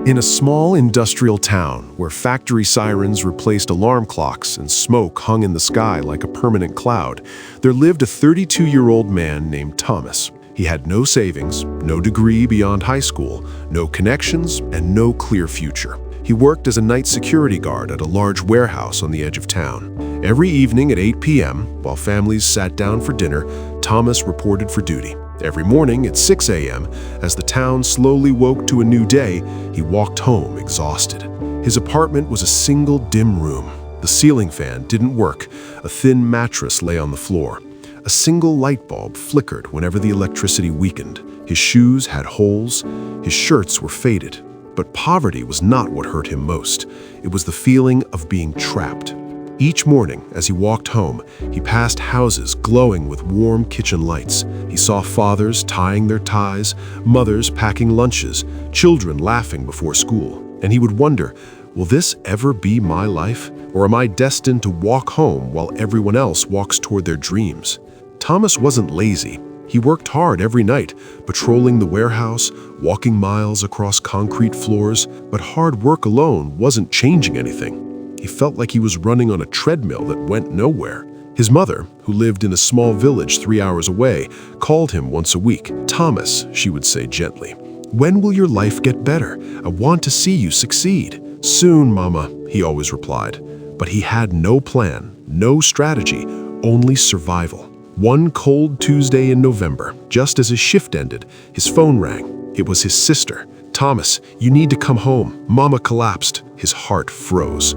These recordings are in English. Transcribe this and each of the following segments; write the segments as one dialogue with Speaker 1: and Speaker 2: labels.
Speaker 1: In a small industrial town where factory sirens replaced alarm clocks and smoke hung in the sky like a permanent cloud, there lived a 32-year-old man named Thomas. He had no savings, no degree beyond high school, no connections, and no clear future. He worked as a night security guard at a large warehouse on the edge of town. Every evening at 8 p.m., while families sat down for dinner, Thomas reported for duty. Every morning at 6 a.m., as the town slowly woke to a new day, he walked home exhausted. His apartment was a single dim room. The ceiling fan didn't work. A thin mattress lay on the floor. A single light bulb flickered whenever the electricity weakened. His shoes had holes. His shirts were faded. But poverty was not what hurt him most. It was the feeling of being trapped. Each morning, as he walked home, he passed houses glowing with warm kitchen lights. He saw fathers tying their ties, mothers packing lunches, children laughing before school. And he would wonder, will this ever be my life? Or am I destined to walk home while everyone else walks toward their dreams? Thomas wasn't lazy. He worked hard every night, patrolling the warehouse, walking miles across concrete floors, but hard work alone wasn't changing anything. He felt like he was running on a treadmill that went nowhere. His mother, who lived in a small village 3 hours away, called him once a week. "Thomas," she would say gently, "when will your life get better? I want to see you succeed." "Soon, Mama," he always replied. But he had no plan, no strategy, only survival. One cold Tuesday in November, just as his shift ended, his phone rang. It was his sister. "Thomas, you need to come home. Mama collapsed." His heart froze.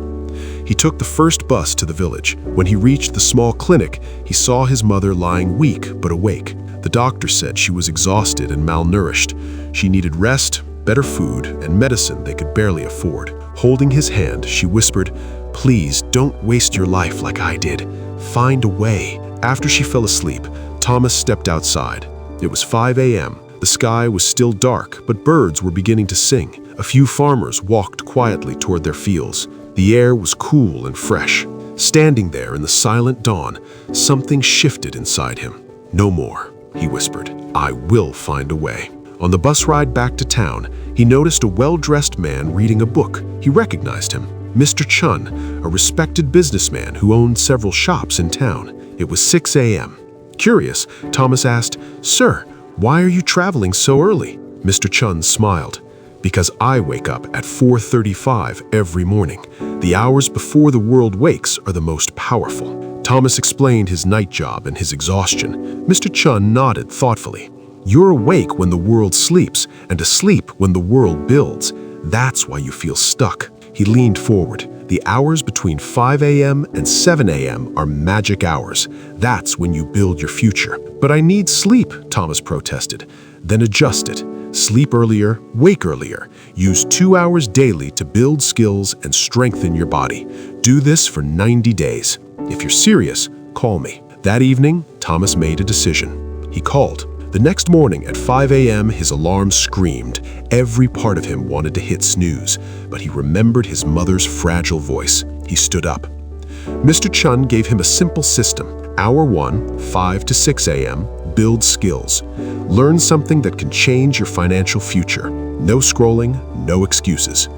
Speaker 1: He took the first bus to the village. When he reached the small clinic, he saw his mother lying weak but awake. The doctor said she was exhausted and malnourished. She needed rest, better food, and medicine they could barely afford. Holding his hand, she whispered, "Please don't waste your life like I did. Find a way." After she fell asleep, Thomas stepped outside. It was 5 a.m. The sky was still dark, but birds were beginning to sing. A few farmers walked quietly toward their fields. The air was cool and fresh. Standing there in the silent dawn, something shifted inside him. "No more," he whispered. "I will find a way." On the bus ride back to town, he noticed a well-dressed man reading a book. He recognized him. Mr. Chun, a respected businessman who owned several shops in town. It was 6 a.m. Curious, Thomas asked, "Sir, why are you traveling so early?" Mr. Chun smiled. "Because I wake up at 4:35 every morning. The hours before the world wakes are the most powerful." Thomas explained his night job and his exhaustion. Mr. Chun nodded thoughtfully. "You're awake when the world sleeps, and asleep when the world builds. That's why you feel stuck." He leaned forward. "The hours between 5 a.m. and 7 a.m. are magic hours. That's when you build your future." "But I need sleep," Thomas protested. "Then adjust it. Sleep earlier, wake earlier. Use 2 hours daily to build skills and strengthen your body. Do this for 90 days. If you're serious, call me." That evening, Thomas made a decision. He called. The next morning at 5 a.m., his alarm screamed. Every part of him wanted to hit snooze, but he remembered his mother's fragile voice. He stood up. Mr. Chun gave him a simple system. Hour 1, 5 to 6 a.m., build skills. Learn something that can change your financial future. No scrolling, no excuses.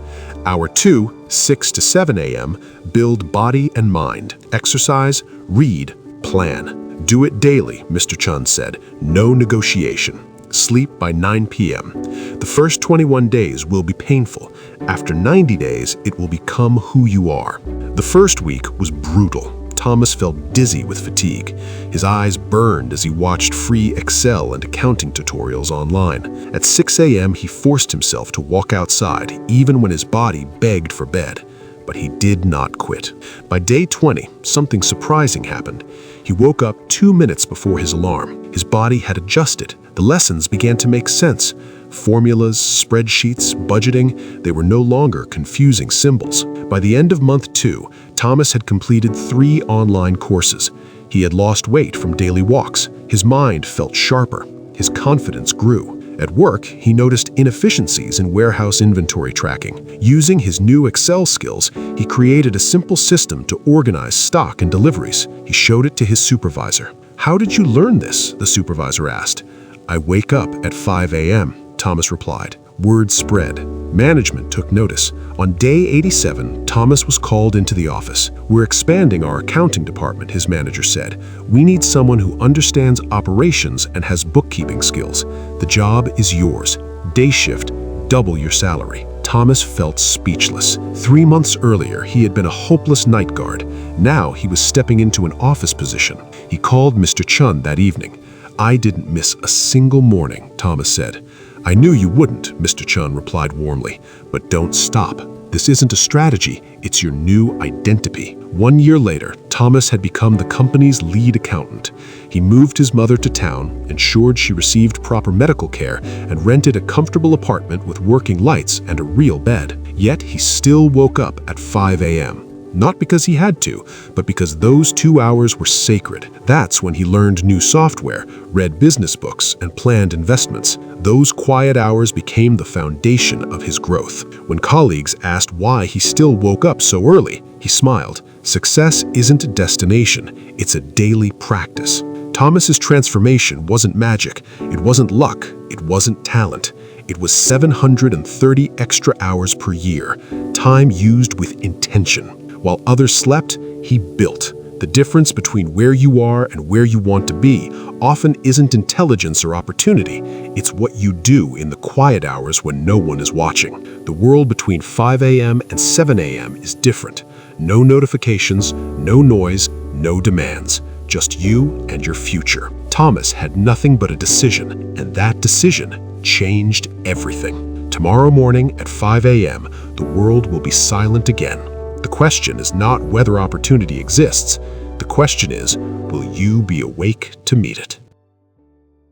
Speaker 1: Hour 2, 6 to 7 a.m., build body and mind. Exercise, read, plan. Do it daily, Mr. Chun said. No negotiation. Sleep by 9 p.m. The first 21 days will be painful. After 90 days, it will become who you are. The first week was brutal. Thomas felt dizzy with fatigue. His eyes burned as he watched free Excel and accounting tutorials online. At 6 a.m., he forced himself to walk outside, even when his body begged for bed. But he did not quit. By day 20, something surprising happened. He woke up 2 minutes before his alarm. His body had adjusted. The lessons began to make sense. Formulas, spreadsheets, budgeting, they were no longer confusing symbols. By the end of month 2, Thomas had completed 3 online courses. He had lost weight from daily walks. His mind felt sharper. His confidence grew. At work, he noticed inefficiencies in warehouse inventory tracking. Using his new Excel skills, he created a simple system to organize stock and deliveries. He showed it to his supervisor. "How did you learn this?" the supervisor asked. "I wake up at 5 a.m. Thomas replied. Word spread. Management took notice. On day 87, Thomas was called into the office. We're expanding our accounting department, his manager said. We need someone who understands operations and has bookkeeping skills. The job is yours. Day shift, double your salary. Thomas felt speechless. 3 months earlier, he had been a hopeless night guard. Now he was stepping into an office position. He called Mr. Chun that evening. I didn't miss a single morning, Thomas said. I knew you wouldn't, Mr. Chun replied warmly. But don't stop. This isn't a strategy, it's your new identity. 1 year later, Thomas had become the company's lead accountant. He moved his mother to town, ensured she received proper medical care, and rented a comfortable apartment with working lights and a real bed. Yet he still woke up at 5 a.m. Not because he had to, but because those 2 hours were sacred. That's when he learned new software, read business books, and planned investments. Those quiet hours became the foundation of his growth. When colleagues asked why he still woke up so early, he smiled. Success isn't a destination, it's a daily practice. Thomas's transformation wasn't magic, it wasn't luck, it wasn't talent. It was 730 extra hours per year, time used with intention. While others slept, he built. The difference between where you are and where you want to be often isn't intelligence or opportunity. It's what you do in the quiet hours when no one is watching. The world between 5 a.m. and 7 a.m. is different. No notifications, no noise, no demands. Just you and your future. Thomas had nothing but a decision, and that decision changed everything. Tomorrow morning at 5 a.m., the world will be silent again. The question is not whether opportunity exists. The question is, will you be awake to meet it?